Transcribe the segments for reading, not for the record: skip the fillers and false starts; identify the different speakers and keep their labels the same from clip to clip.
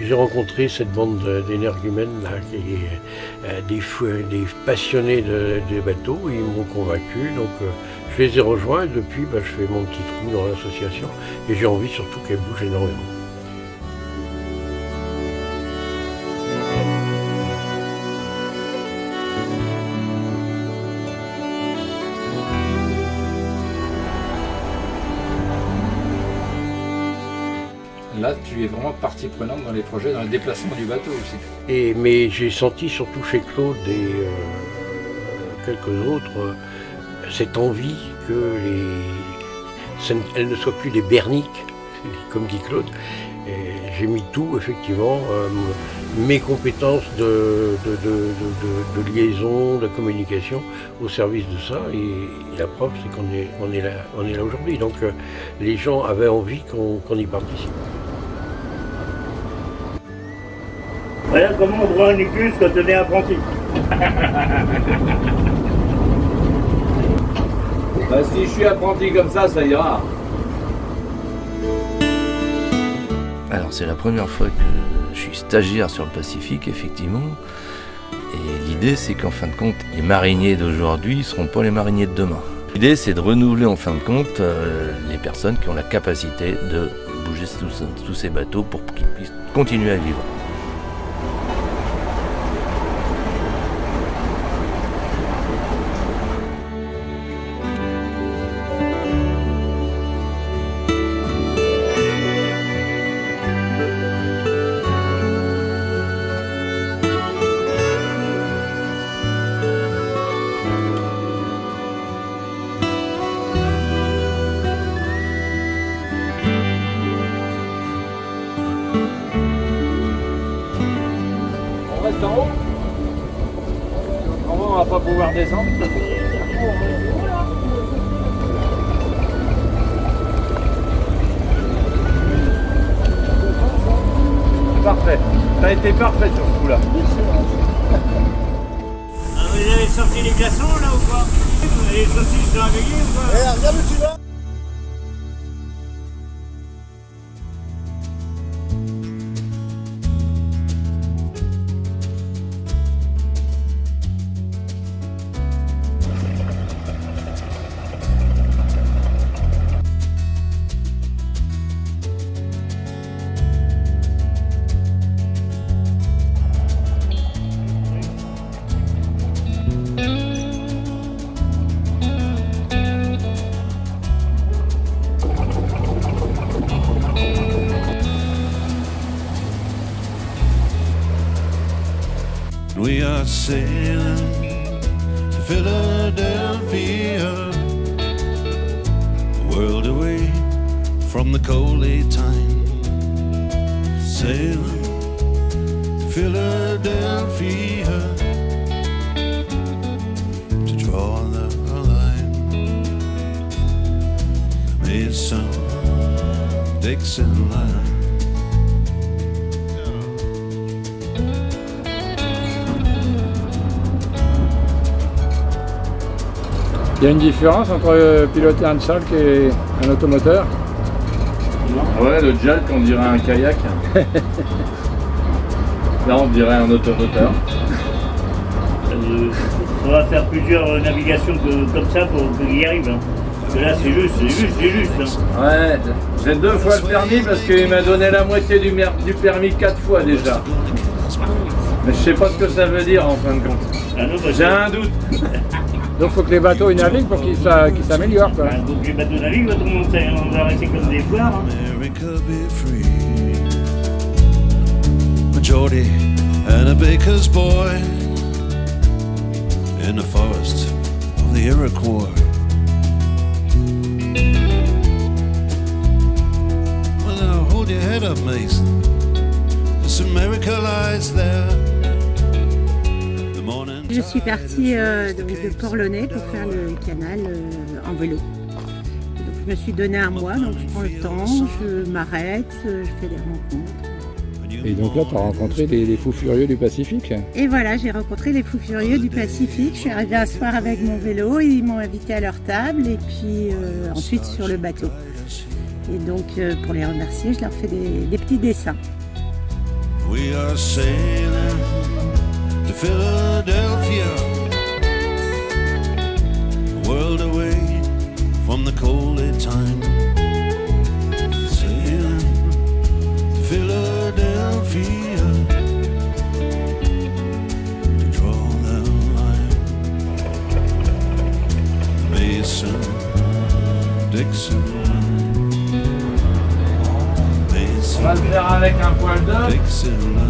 Speaker 1: j'ai rencontré cette bande d'énergumènes là, des passionnés des bateaux. Ils m'ont convaincu, donc je les ai rejoints et depuis je fais mon petit trou dans l'association et j'ai envie surtout qu'elle bouge énormément.
Speaker 2: Là, tu es vraiment partie prenante dans les projets, dans le déplacement du bateau aussi.
Speaker 1: Mais j'ai senti surtout chez Claude et quelques autres cette envie que elles ne soient plus des berniques, comme dit Claude. J'ai mis tout, effectivement, mes compétences de liaison, de communication au service de ça. Et la preuve, c'est qu'on est là aujourd'hui. Donc les gens avaient envie qu'on y participe.
Speaker 3: Voilà comment on prend un icus quand on est apprenti.
Speaker 4: Si je suis apprenti comme ça ira.
Speaker 5: Alors c'est la première fois que je suis stagiaire sur le Pacifique, effectivement. Et l'idée, c'est qu'en fin de compte, les mariniers d'aujourd'hui ne seront pas les mariniers de demain. L'idée, c'est de renouveler en fin de compte les personnes qui ont la capacité de bouger tous ces bateaux pour qu'ils puissent continuer à vivre.
Speaker 4: En haut. Comment on va pas pouvoir descendre? Parfait. T'as été parfait sur ce coup-là.
Speaker 3: Vous avez sorti les glaçons là ou pas? Les saucisses sont réveillées ou pas?
Speaker 6: Regarde où tu vas.
Speaker 7: We are sailing to Philadelphia, a world away from the cold late time. Sailing to Philadelphia to draw the line. Mason, Dixon line.
Speaker 2: Il y a une différence entre piloter un Chalk et un automoteur?
Speaker 4: Ouais, le Jalk, on dirait un kayak. Là, on dirait un automoteur.
Speaker 3: On va faire plusieurs navigations comme ça pour qu'il y arrive. Hein. Parce que là, c'est juste. Hein.
Speaker 4: Ouais, j'ai 2 fois le permis parce qu'il m'a donné la moitié du permis 4 fois déjà. Mais je sais pas ce que ça veut dire en fin de compte.
Speaker 3: Ah non,
Speaker 4: j'ai un doute.
Speaker 2: Donc il faut que les bateaux ils naviguent pour qu'ils s'améliorent.
Speaker 3: Donc les bateaux naviguent, on va rester comme des poires. Hein.
Speaker 7: America be free. A Geordie and a baker's boy in the forest of the Iroquois. Well, now hold your head up, Mason. This America lies there.
Speaker 8: Je suis partie de Port-Launay pour faire le canal en vélo. Donc, je me suis donné un mois, donc je prends le temps, je m'arrête, je fais des rencontres.
Speaker 2: Et donc là, tu as rencontré les fous furieux du Pacifique?
Speaker 8: Et voilà, j'ai rencontré les fous furieux du Pacifique. Je suis arrivée un soir avec mon vélo, ils m'ont invité à leur table et puis ensuite sur le bateau. Et donc pour les remercier, je leur fais des petits dessins.
Speaker 7: We are sailing to Philadelphia, a world away from the coldy time. Sailing to Philadelphia to draw the line. Mason, Dixon line.
Speaker 4: On va le faire avec un poil d'œuf.
Speaker 7: Dixon line.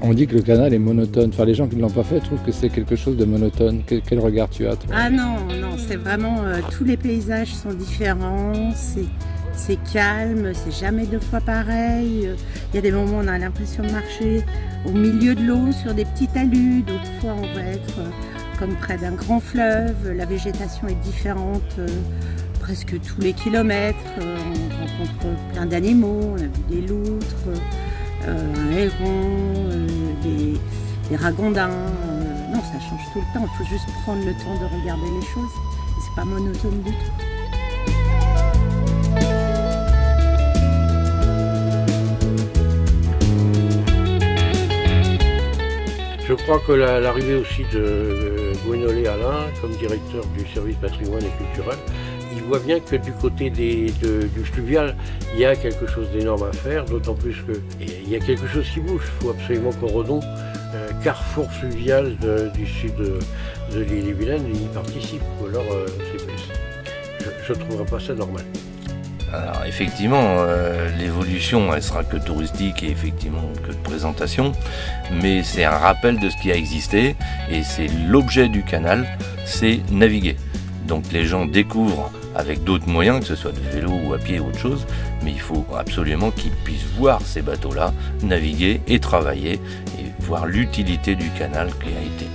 Speaker 2: On dit que le canal est monotone. Enfin, les gens qui ne l'ont pas fait trouvent que c'est quelque chose de monotone. Quel regard tu as, toi?
Speaker 8: Ah non, non, c'est vraiment, tous les paysages sont différents, c'est calme, c'est jamais deux fois pareil. Il y a des moments où on a l'impression de marcher au milieu de l'eau sur des petits talus, d'autres fois on va être comme près d'un grand fleuve, la végétation est différente presque tous les kilomètres, on rencontre plein d'animaux, on a vu des loutres, un héron, des ragondins, non ça change tout le temps, il faut juste prendre le temps de regarder les choses, et c'est pas monotone du tout.
Speaker 1: Je crois que l'arrivée aussi de Gwénolé Alain comme directeur du service patrimoine et culturel, il voit bien que du côté du fluvial, il y a quelque chose d'énorme à faire, d'autant plus qu'il y a quelque chose qui bouge. Il faut absolument qu'au Redon, carrefour fluvial du sud de l'île-et-Vilaine, y participe. Ou alors, je ne trouverais pas ça normal.
Speaker 5: Alors effectivement, l'évolution, elle sera que touristique et effectivement que de présentation, mais c'est un rappel de ce qui a existé et c'est l'objet du canal, c'est naviguer. Donc les gens découvrent avec d'autres moyens, que ce soit de vélo ou à pied ou autre chose, mais il faut absolument qu'ils puissent voir ces bateaux-là, naviguer et travailler et voir l'utilité du canal qui a été.